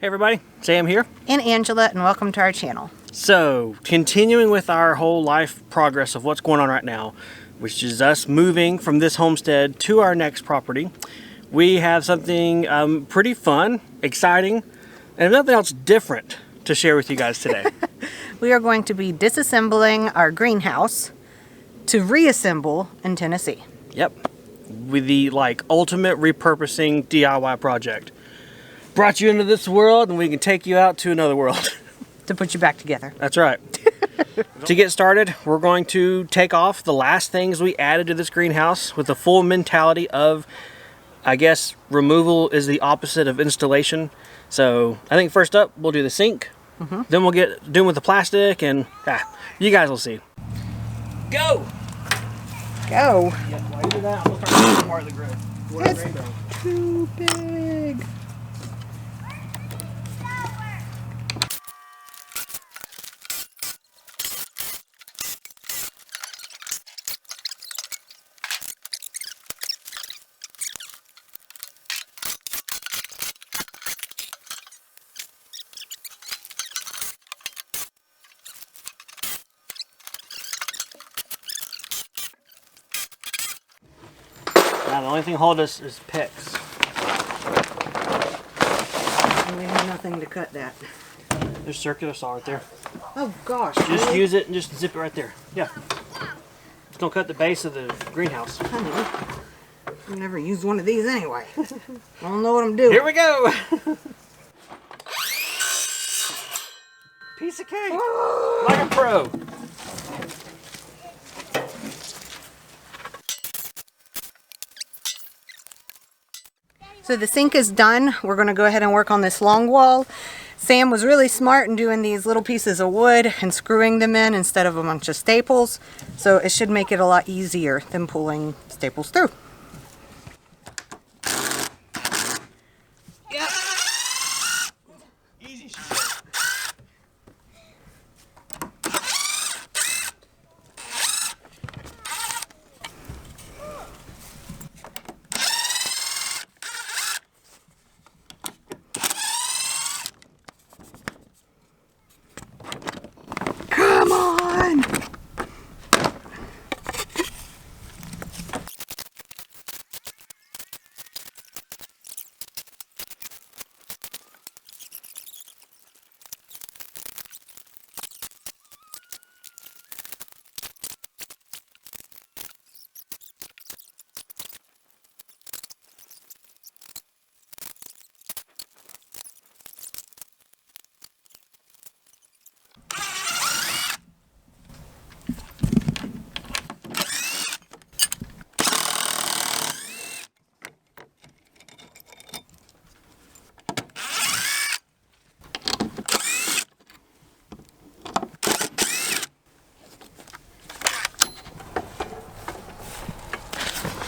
Hey everybody, Sam here. And Angela, and welcome to our channel. So, continuing with our whole life progress of what's going on right now, which is us moving from this homestead to our next property, we have something pretty fun, exciting, and nothing else different to share with you guys today. We are going to be disassembling our greenhouse to reassemble in Tennessee. Yep, with the ultimate repurposing DIY project. Brought you into this world and we can take you out to another world. To put you back together. That's right. To get started, we're going to take off the last things we added to this greenhouse with the full mentality of, I guess, removal is the opposite of installation. So I think first up, we'll do the sink. Then we'll get doing with the plastic and you guys will see. Go! Go! Yeah, while you do that, I'm going to start taking more of the grill. It's too big. Now the only thing holding us is picks. And we have nothing to cut that. There's circular saw right there. Oh gosh. Just really? use it and just zip it right there. Yeah. Just don't cut the base of the greenhouse. Honey, I've never used one of these anyway. I don't know what I'm doing. Here we go! Piece of cake! Like a pro! So the sink is done. We're going to go ahead and work on this long wall. Sam was really smart in doing these little pieces of wood and screwing them in instead of a bunch of staples. So it should make it a lot easier than pulling staples through. Yep. Easy, she said. Come on!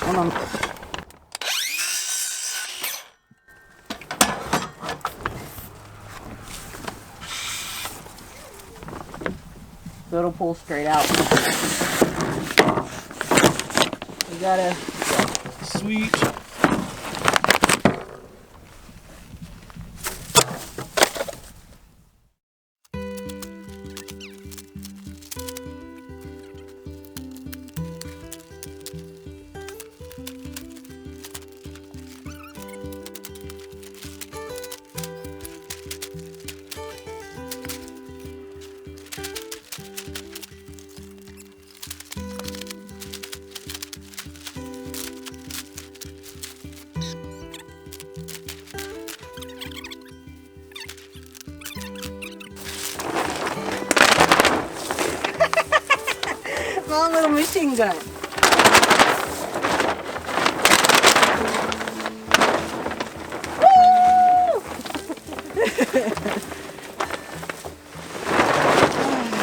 Come on. So it'll pull straight out. We gotta... Sweet. Small little machine gun. Woo!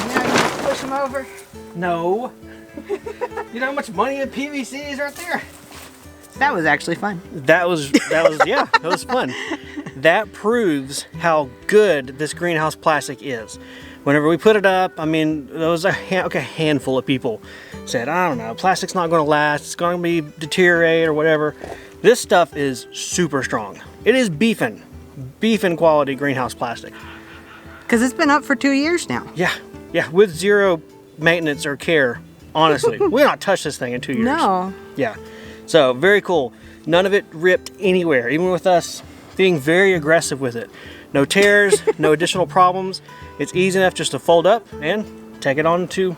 Now you just push them over. No. You know how much money in PVC is right there? That was actually fun. That was yeah, that was fun. That proves how good this greenhouse plastic is. Whenever we put it up, I mean, there was a handful of people said, I don't know, plastic's not going to last, it's going to be deteriorate or whatever. This stuff is super strong. It is beefing. beefing quality greenhouse plastic. Because it's been up for 2 years now. Yeah, yeah, with zero maintenance or care, honestly. We've not touched this thing in 2 years. No. Yeah, so very cool. None of it ripped anywhere, even with us being very aggressive with it. No tears, no additional problems. It's easy enough just to fold up and take it on to,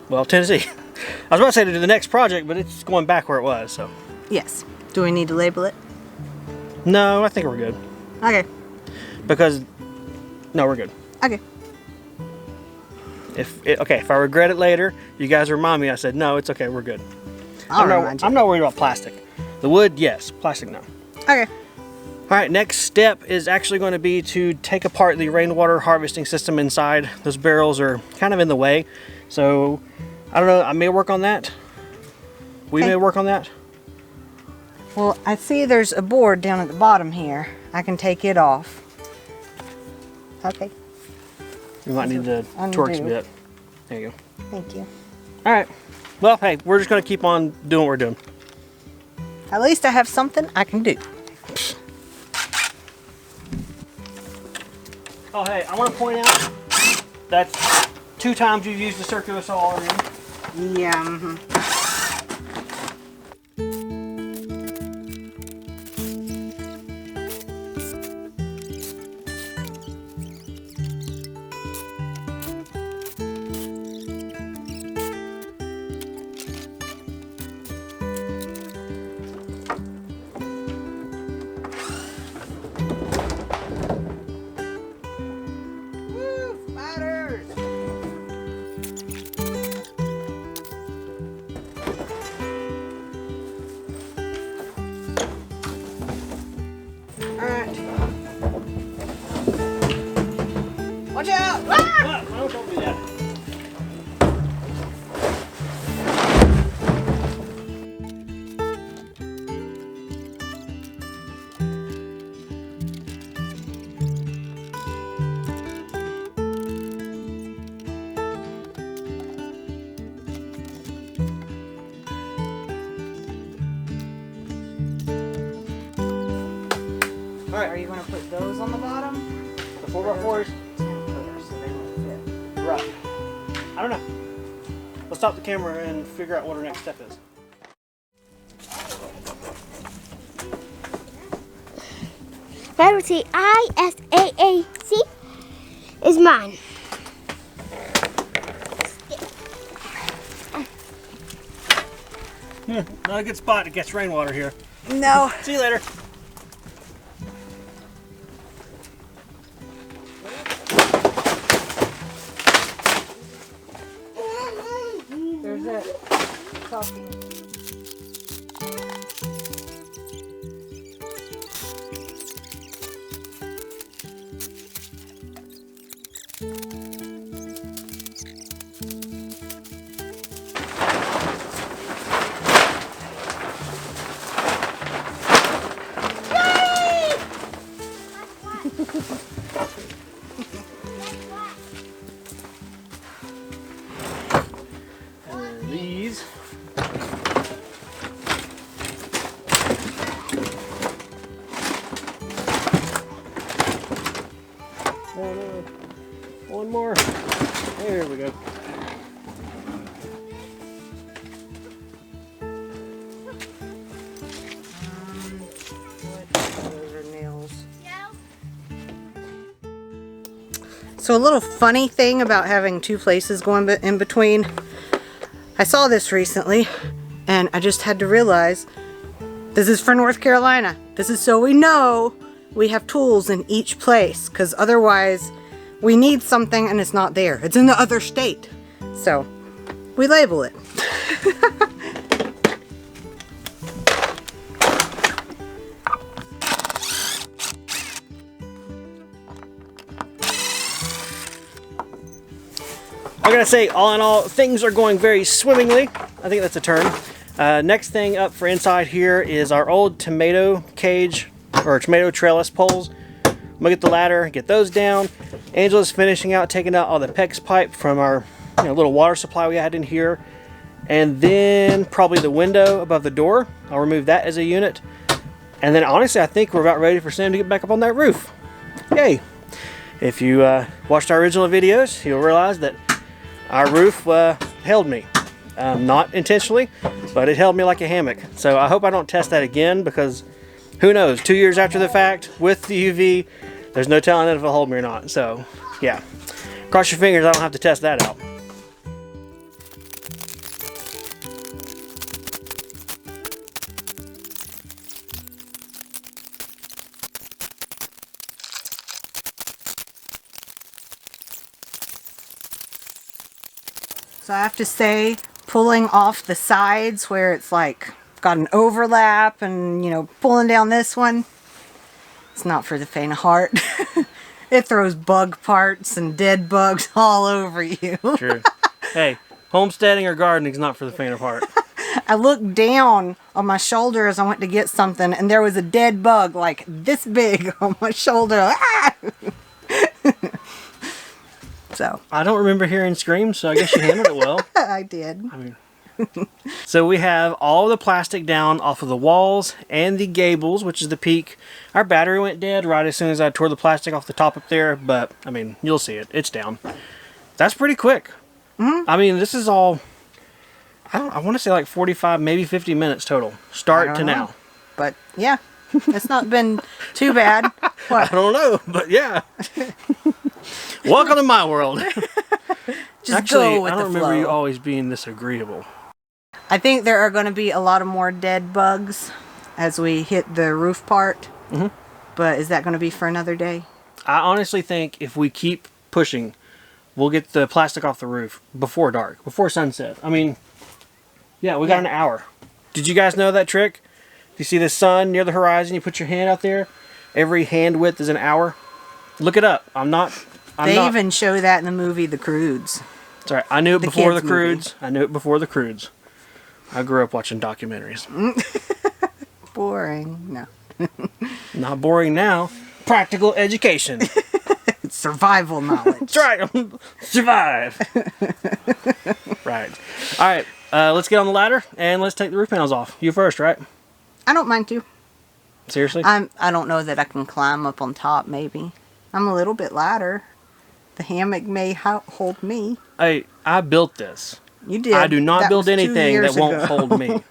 well, Tennessee. I was about to say to the next project, but it's going back where it was, so. Yes. Do we need to label it? No, I think we're good. Okay. Because, no, we're good. Okay. If I regret it later, you guys remind me. I said, no, it's okay, we're good. I'll remind you. I'm not worried about plastic. The wood, yes. Plastic, no. Okay. All right, next step is actually going to be to take apart the rainwater harvesting system inside. Those barrels are kind of in the way. So, I don't know, I may work on that. We may work on that. Well, I see there's a board down at the bottom here. I can take it off. Okay. We might need to torque a bit. There you go. Thank you. All right. Well, hey, we're just going to keep on doing what we're doing. At least I have something I can do. Oh, hey, I want to point out that's 2 times you've used the circular saw already. Yeah. Mm-hmm. Watch out! Ah! Don't do that. All right. Are you going to put those on the bottom? The 4x4s? So they won't fit. Right. I don't know. Let's stop the camera and figure out what our next step is. Letter T ISAAC is mine. Not a good spot to catch rainwater here. No. See you later. There's it. Coffee. And these. One more. There we go. Those are nails. So a little funny thing about having 2 places going in between. I saw this recently and I just had to realize this is for North Carolina. This is so we know we have tools in each place, because otherwise we need something and it's not there. It's in the other state. So we label it. I gotta say, all in all, things are going very swimmingly. I think that's a term. Next thing up for inside here is our old tomato cage, or tomato trellis poles. I'm gonna get the ladder, get those down. Angela's finishing out, taking out all the PEX pipe from our little water supply we had in here. And then probably the window above the door. I'll remove that as a unit. And then honestly, I think we're about ready for Sam to get back up on that roof. Yay! If you watched our original videos, you'll realize that our roof held me. Not intentionally, but it held me like a hammock. So I hope I don't test that again, because who knows, 2 years after the fact with the UV, there's no telling if it'll hold me or not. So yeah, cross your fingers I don't have to test that out. So I have to say, pulling off the sides where it's like got an overlap and, you know, pulling down this one, it's not for the faint of heart. It throws bug parts and dead bugs all over you. True. Hey, homesteading or gardening is not for the faint of heart. I looked down on my shoulder as I went to get something, and there was a dead bug like this big on my shoulder. Ah! So I don't remember hearing screams, so I guess you handled it well. I did. I mean, so we have all the plastic down off of the walls and the gables, which is the peak. Our battery went dead right as soon as I tore the plastic off the top up there, but I mean, you'll see it. It's down. That's pretty quick. Mm-hmm. I mean, this is all, I want to say like 45, maybe 50 minutes total, start to now. But yeah, it's not been too bad. I don't know, but yeah. Welcome to my world. Just Actually, go with I don't the remember flow. you always being this agreeable. I think there are going to be a lot of more dead bugs as we hit the roof part. Mm-hmm. But is that going to be for another day? I honestly think if we keep pushing, we'll get the plastic off the roof before dark, before sunset. I mean, yeah, we got an hour. Did you guys know that trick? If you see the sun near the horizon, you put your hand out there. Every hand width is an hour. Look it up. They even show that in the movie The Croods. It's all right. I knew it before the kids' movie. Croods. I knew it before the Croods. I grew up watching documentaries. Boring. No. Not boring now. Practical education. It's survival knowledge. That's right. Survive. Right. All right. Let's get on the ladder and let's take the roof panels off. You first, right? I don't mind to. Seriously? I don't know that I can climb up on top, maybe. I'm a little bit lighter. The hammock may hold me. I built this. You did. I do not That build was 2 anything that years won't ago. hold me.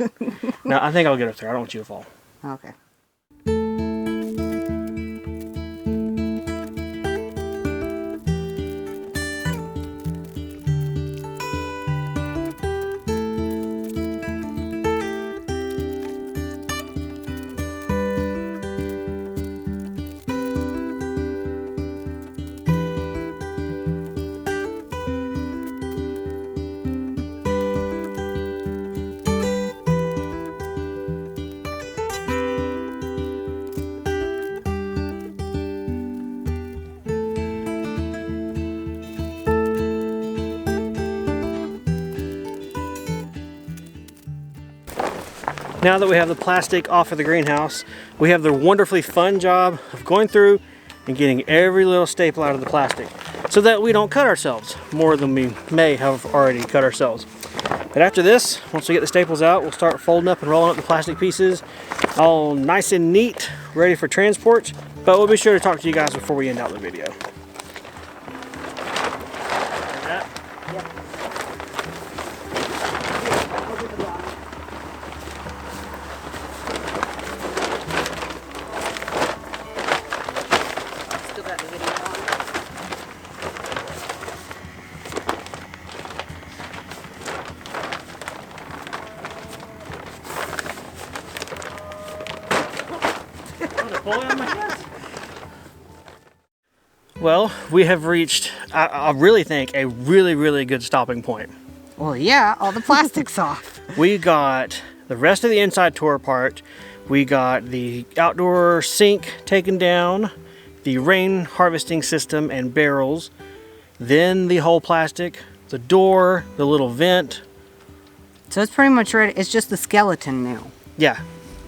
No, I think I'll get up there. I don't want you to fall. Okay. Now that we have the plastic off of the greenhouse, we have the wonderfully fun job of going through and getting every little staple out of the plastic so that we don't cut ourselves more than we may have already cut ourselves. But after this, once we get the staples out, we'll start folding up and rolling up the plastic pieces all nice and neat, ready for transport. But we'll be sure to talk to you guys before we end out the video. Still got the video on. Well, we have reached, I really think, a really good stopping point. Well, yeah, all the plastic's off. We got the rest of the inside tore apart. We got the outdoor sink taken down, the rain harvesting system and barrels, then the whole plastic, the door, the little vent. So it's pretty much ready. It's just the skeleton now. Yeah,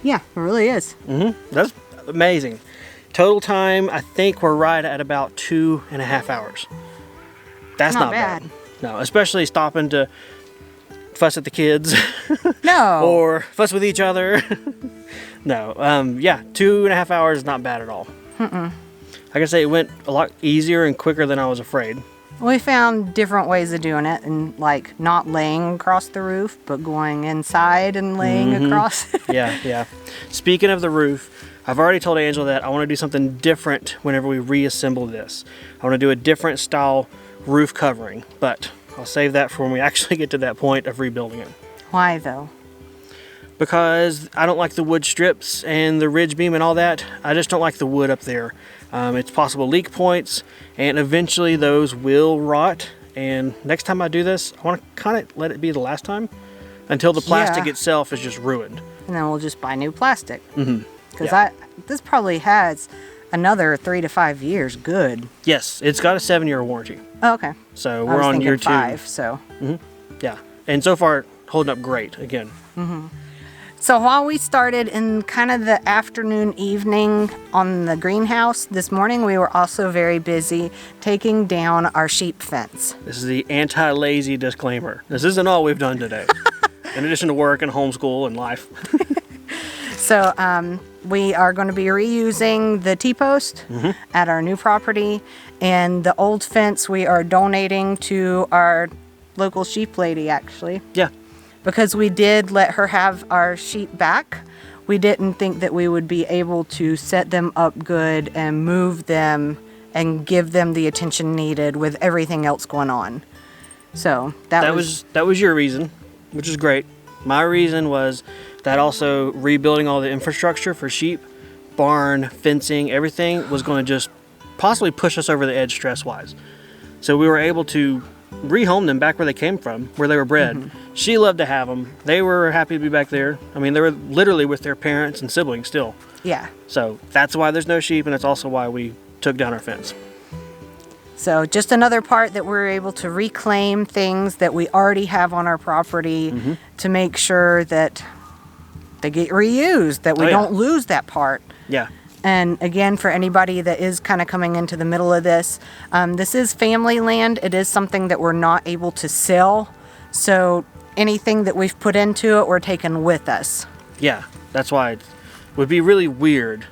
Yeah, it really is. that's amazing. Total time, I think we're right at about 2.5 hours. That's not bad. No, especially stopping to fuss at the kids No. or fuss with each other. No, yeah, 2.5 hours is not bad at all. Like I say, it went a lot easier and quicker than I was afraid. We found different ways of doing it, and like not laying across the roof, but going inside and laying across. Yeah. Speaking of the roof, I've already told Angela that I want to do something different whenever we reassemble this. I want to do a different style roof covering, but I'll save that for when we actually get to that point of rebuilding it. Why though? Because I don't like the wood strips and the ridge beam and all that. I just don't like the wood up there. It's possible leak points, and eventually those will rot. And next time I do this, I want to kind of let it be the last time until the plastic itself is just ruined. And then we'll just buy new plastic. Because Yeah. this probably has another 3 to 5 years good. Yes, it's got a 7-year warranty. Oh, okay. So I we're was on thinking year 2. 5, so. Yeah, and so far holding up great again. So while we started in kind of the afternoon, evening on the greenhouse this morning, we were also very busy taking down our sheep fence. This is the anti-lazy disclaimer. This isn't all we've done today. In addition to work and homeschool and life. So we are going to be reusing the T-post at our new property, and the old fence we are donating to our local sheep lady, actually. Yeah. Because we did let her have our sheep back, we didn't think that we would be able to set them up good and move them and give them the attention needed with everything else going on. So that was your reason, which is great. My reason was that also rebuilding all the infrastructure for sheep, barn, fencing, everything was going to just possibly push us over the edge stress-wise. So we were able to rehome them back where they came from, where they were bred. She loved to have them. They were happy to be back there. I mean, they were literally with their parents and siblings still. Yeah. So that's why there's no sheep, and it's also why we took down our fence. So just another part that we're able to reclaim things that we already have on our property to make sure that they get reused, that we don't lose that part. Yeah. And again, for anybody that is kind of coming into the middle of this, this is family land. It is something that we're not able to sell. So anything that we've put into it, we're taking with us. Yeah, that's why it would be really weird.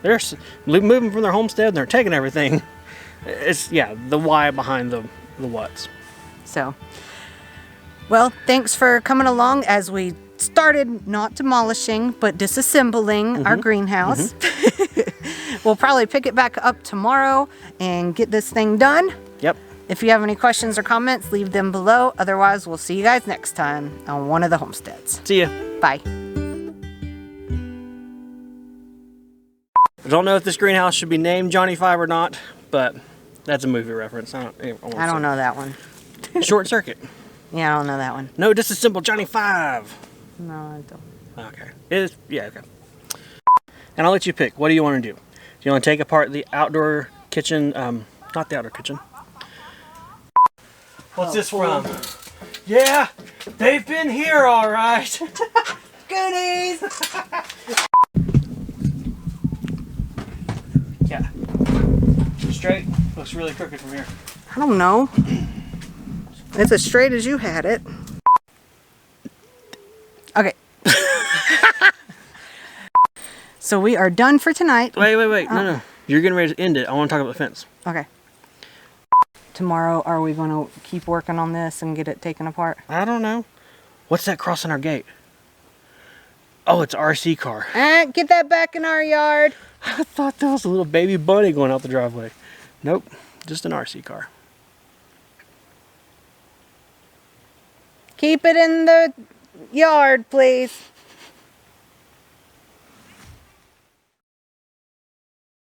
They're moving from their homestead and they're taking everything. It's, yeah, the why behind the what's. So, well, thanks for coming along as we started not demolishing, but disassembling our greenhouse. We'll probably pick it back up tomorrow and get this thing done. Yep. If you have any questions or comments, leave them below. Otherwise, we'll see you guys next time on one of the homesteads. See ya. Bye. I don't know if this greenhouse should be named Johnny Five or not, but that's a movie reference. I don't know that one. Short Circuit. Yeah, I don't know that one. No, disassemble Johnny Five. No, I don't. Okay. Okay. And I'll let you pick. What do you want to do? Do you want to take apart the outdoor kitchen? Not the outdoor kitchen. What's this from? Yeah, they've been here, all right. Goonies! Yeah. Straight. Looks really crooked from here. I don't know. It's as straight as you had it. Okay. So we are done for tonight. Wait. No. You're getting ready to end it. I want to talk about the fence. Okay. Tomorrow, are we going to keep working on this and get it taken apart? I don't know. What's that crossing our gate? Oh, it's an RC car. Get that back in our yard. I thought that was a little baby bunny going out the driveway. Nope, just an RC car. Keep it in the yard, please.